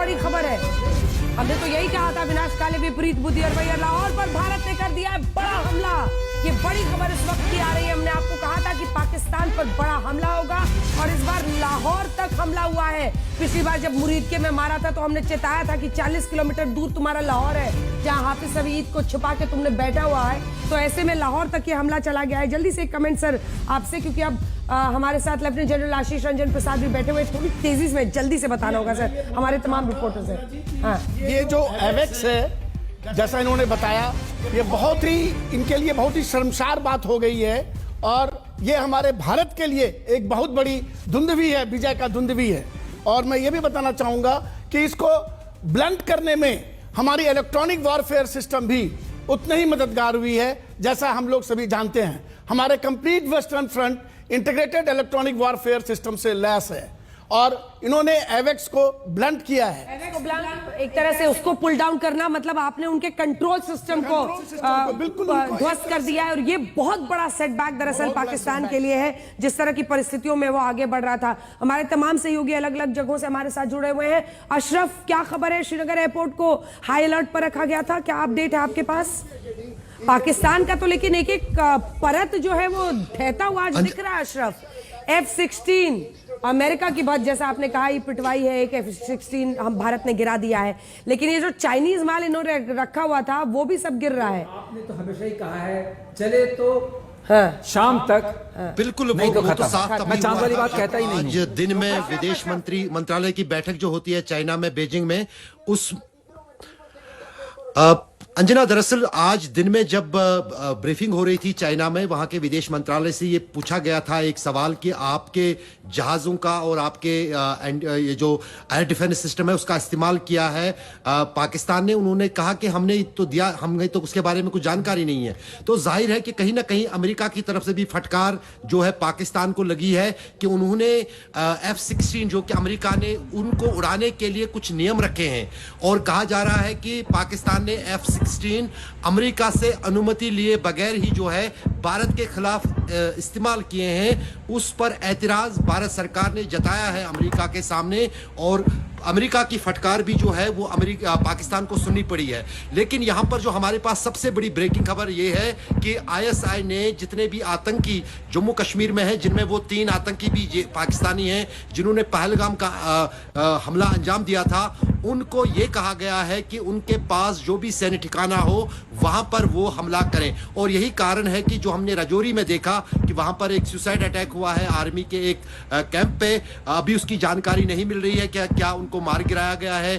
बड़ी खबर है। हमने तो यही कहा था विनाशकाले विपरीत बुद्धि, और भैया लाहौर पर भारत ने कर दिया है बड़ा हमला। ये बड़ी खबर इस वक्त की आ रही है। हमने आपको कहा था कि पाकिस्तान पर बड़ा हमला होगा और इस बार लाहौर तक हमला हुआ है। पिछली बार जब मुरीद के में मारा था तो हमने चेताया था कि 40 किलोमीटर दूर तुम्हारा लाहौर है, जहां हाफिज सईद को छुपा के तुमने बैठा हुआ है। तो ऐसे में लाहौर तक ये हमला चला गया है। जल्दी से एक कमेंट सर आपसे, क्योंकि अब हमारे साथ लेफ्टिनेंट जनरल आशीष रंजन प्रसाद भी बैठे हुए, थोड़ी तेजी से जल्दी से बताना होगा सर हमारे तमाम रिपोर्टर्स से। हाँ, ये जो एवेक्स है, जैसा इन्होंने बताया, ये बहुत ही इनके लिए बहुत ही शर्मसार बात हो गई है और ये हमारे भारत के लिए एक बहुत बड़ी धुंधवी है, विजय का धुंधवी है। और मैं ये भी बताना चाहूंगा कि इसको ब्लंट करने में हमारी इलेक्ट्रॉनिक वॉरफेयर सिस्टम भी उतनी ही मददगार हुई है, जैसा हम लोग सभी जानते हैं। हमारे complete western front integrated electronic warfare system से लैस है और इन्होंने एवेक्स को ब्लंट किया है। एक तरह से उसको पुल डाउन करना, मतलब आपने उनके कंट्रोल सिस्टम को बिल्कुल ध्वस्त कर दिया है। और ये बहुत बड़ा सेटबैक दरअसल पाकिस्तान के लिए है, जिस तरह की परिस्थितियों में वो आगे बढ़ रहा था। हमारे तमाम सहयोगी अलग अलग जगहों से हमारे साथ जुड़े हुए हैं। अशरफ, क्या खबर है? श्रीनगर एयरपोर्ट को हाई अलर्ट पर रखा गया था, क्या अपडेट है आपके पास? पाकिस्तान का तो लेकिन एक एक परत जो है वो ढहता हुआ आज दिख रहा है अशरफ। F-16 अमेरिका की बात, जैसा आपने कहा, ये पिटवाई है, एक F-16 हम भारत ने गिरा दिया है, लेकिन ये जो चाइनीज माल इन्होंने रखा हुआ था वो भी सब गिर रहा है। आपने तो हमेशा ही कहा है चले तो शाम तक बिल्कुल नहीं तो तो साफ मैं चांद वाली बात कहता ही नहीं। आज दिन में विदेश मंत्रालय की बैठक जो होती है चाइना में, बीजिंग में, उस अंजना, दरअसल आज दिन में जब ब्रीफिंग हो रही थी चाइना में, वहां के विदेश मंत्रालय से ये पूछा गया था एक सवाल कि आपके जहाजों का और आपके ये जो एयर डिफेंस सिस्टम है उसका इस्तेमाल किया है पाकिस्तान ने। उन्होंने कहा कि हमने तो दिया, हमें तो उसके बारे में कुछ जानकारी नहीं है। तो जाहिर है कि कहीं ना कहीं अमेरिका की तरफ से भी फटकार जो है पाकिस्तान को लगी है कि उन्होंने F-16 जो कि अमेरिका ने उनको उड़ाने के लिए कुछ नियम रखे हैं और कहा जा रहा है कि पाकिस्तान ने F-16 अमेरिका से अनुमति लिए बगैर ही जो है भारत के खिलाफ इस्तेमाल किए हैं। उस पर एतराज भारत सरकार ने जताया है अमेरिका के सामने और अमेरिका की फटकार भी जो है वो पाकिस्तान को सुननी पड़ी है। लेकिन यहां पर जो हमारे पास सबसे बड़ी ब्रेकिंग खबर ये है कि ISI ने जितने भी आतंकी जम्मू कश्मीर में हैं, जिनमें वो 3 आतंकी भी पाकिस्तानी हैं जिन्होंने पहलगाम का हमला अंजाम दिया था, उनको ये कहा गया है कि उनके पास जो भी सैन्य ठिकाना हो वहां पर वो हमला करें। और यही कारण है कि जो हमने राजौरी में देखा कि वहां पर एक सुसाइड अटैक हुआ है आर्मी के एक कैंप पे। अभी उसकी जानकारी नहीं मिल रही है क्या उनको मार गिराया गया है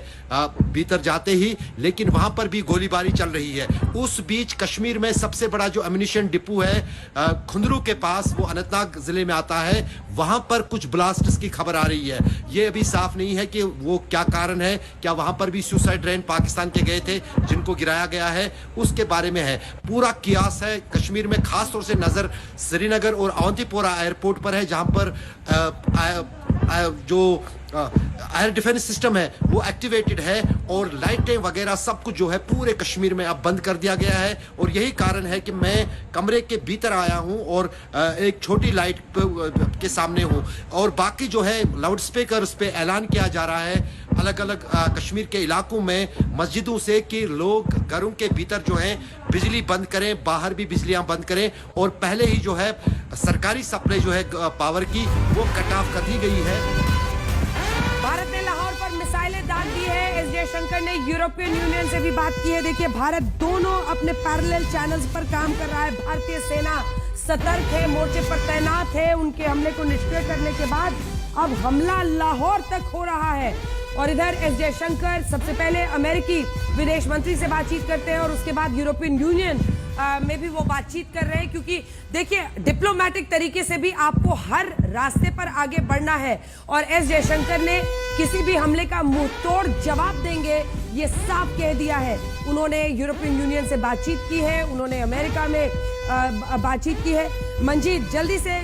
भीतर जाते ही, लेकिन वहां पर भी गोलीबारी चल रही है। उस बीच कश्मीर में सबसे बड़ा जो एम्युनिशन डिपो है खुंदरू के पास, वो अनंतनाग जिले में आता है, वहां पर कुछ ब्लास्ट्स की खबर आ रही है। ये अभी साफ नहीं है कि वो क्या कारण है, क्या वहां पर भी सुसाइड ड्रेन पाकिस्तान के गए थे जिनको गिराया गया है, उसके बारे में है। पूरा कियास है कश्मीर में, खास तौर से नजर श्रीनगर और अवंतीपोरा एयरपोर्ट पर है, जहां पर जो एयर डिफेंस सिस्टम है वो एक्टिवेटेड है और लाइटें वगैरह सब कुछ जो है पूरे कश्मीर में अब बंद कर दिया गया है। और यही कारण है कि मैं कमरे के भीतर आया हूं और एक छोटी लाइट के सामने हूं और बाकी जो है लाउड स्पीकर पे ऐलान किया जा रहा है अलग अलग कश्मीर के इलाकों में मस्जिदों से कि लोग घरों के भीतर जो है बिजली बंद करें, बाहर भी बिजलियां बंद करें। और पहले ही जो है सरकारी सप्लाई जो है पावर की वो कट ऑफ कर दी गई है। भारत ने लाहौर पर मिसाइलें दाग दी है। एस जयशंकर ने यूरोपियन यूनियन से भी बात की है। देखिए, भारत दोनों अपने पैरेलल चैनल्स पर काम कर रहा है। भारतीय सेना सतर्क है, मोर्चे पर तैनात है। उनके हमले को निष्क्रिय करने के बाद अब हमला लाहौर तक हो रहा है। और इधर एस जयशंकर सबसे पहले अमेरिकी विदेश मंत्री से बातचीत करते हैं और उसके बाद यूरोपियन यूनियन में भी वो बातचीत कर रहे हैं, क्योंकि देखिए डिप्लोमेटिक तरीके से भी आपको हर रास्ते पर आगे बढ़ना है। और एस जयशंकर ने किसी भी हमले का मुंह तोड़ जवाब देंगे ये साफ कह दिया है। उन्होंने यूरोपियन यूनियन से बातचीत की है, उन्होंने अमेरिका में बातचीत की है। मंजीत, जल्दी से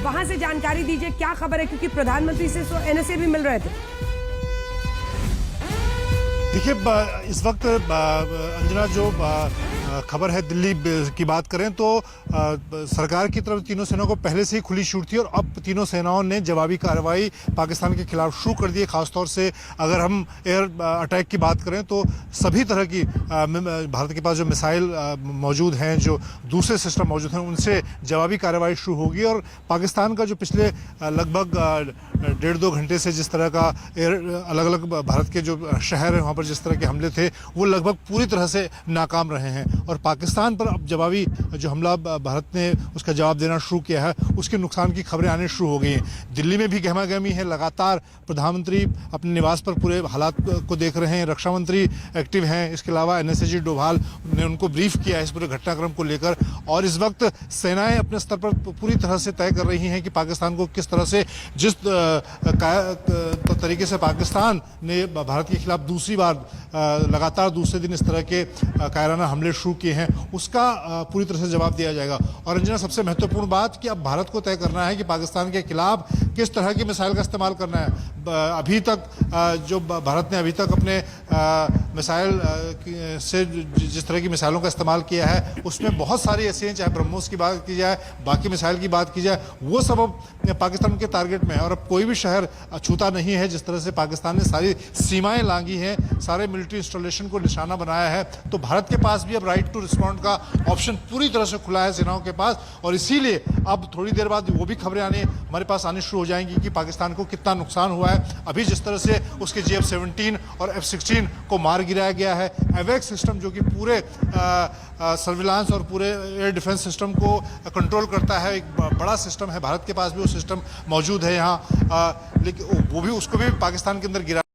वहां से जानकारी दीजिए, क्या खबर है, क्योंकि प्रधानमंत्री से तो NSA भी मिल रहे थे। देखिए, इस वक्त अंजना जो खबर है दिल्ली की बात करें तो सरकार की तरफ तीनों सेनाओं को पहले से ही खुली छूट थी और अब तीनों सेनाओं ने जवाबी कार्रवाई पाकिस्तान के खिलाफ शुरू कर दी है। खासतौर से अगर हम एयर अटैक की बात करें तो सभी तरह की भारत के पास जो मिसाइल मौजूद हैं, जो दूसरे सिस्टम मौजूद हैं, उनसे जवाबी कार्रवाई शुरू होगी। और पाकिस्तान का जो पिछले लगभग 1.5-2 घंटे से जिस तरह का अलग अलग भारत के जो शहर हैं वहाँ पर जिस तरह के हमले थे वो लगभग पूरी तरह से नाकाम रहे हैं। और पाकिस्तान पर अब जवाबी जो हमला भारत ने उसका जवाब देना शुरू किया है, उसके नुकसान की खबरें आने शुरू हो गई हैं। दिल्ली में भी गहमागहमी है, लगातार प्रधानमंत्री अपने निवास पर पूरे हालात को देख रहे हैं, रक्षा मंत्री एक्टिव हैं, इसके अलावा NSAG डोभाल ने उनको ब्रीफ किया है इस पूरे घटनाक्रम को लेकर। और इस वक्त सेनाएं अपने स्तर पर पूरी तरह से तय कर रही हैं कि पाकिस्तान को किस तरह से, जिस तरीके से पाकिस्तान ने भारत के खिलाफ दूसरी बार लगातार दूसरे दिन इस तरह के कायराना हमले शुरू किए हैं, उसका पूरी तरह से जवाब दिया जाएगा। और रंजना, सबसे महत्वपूर्ण बात कि अब भारत को तय करना है कि पाकिस्तान के खिलाफ किस तरह की मिसाइल का इस्तेमाल करना है। अभी तक जो भारत ने अभी तक अपने मिसाइल से जिस तरह की मिसाइलों का इस्तेमाल किया है उसमें बहुत सारी ऐसी हैं, चाहे ब्रह्मोस की बात की जाए, बाकी मिसाइल की बात की जाए, वो सब अब पाकिस्तान के टारगेट में है। और अब कोई भी शहर छूता नहीं है। जिस तरह से पाकिस्तान ने सारी सीमाएं लांघी हैं, सारे मिलिट्री इंस्टॉलेशन को निशाना बनाया है, तो भारत के पास भी अब राइट टू रिस्पॉन्ड का ऑप्शन पूरी तरह से खुला है सेनाओं के पास। और इसीलिए अब थोड़ी देर बाद वो भी खबरें हमारे पास आनी शुरू हो जाएंगी कि पाकिस्तान को कितना नुकसान हुआ है। अभी जिस तरह से उसके GF-17 और F-16 को मार गिराया गया है, एवेक्स सिस्टम जो कि पूरे सर्विलांस और पूरे एयर डिफेंस सिस्टम को कंट्रोल करता है, एक बड़ा सिस्टम है, भारत के पास भी वो सिस्टम मौजूद है यहाँ, लेकिन वो भी उसको भी पाकिस्तान के अंदर गिरा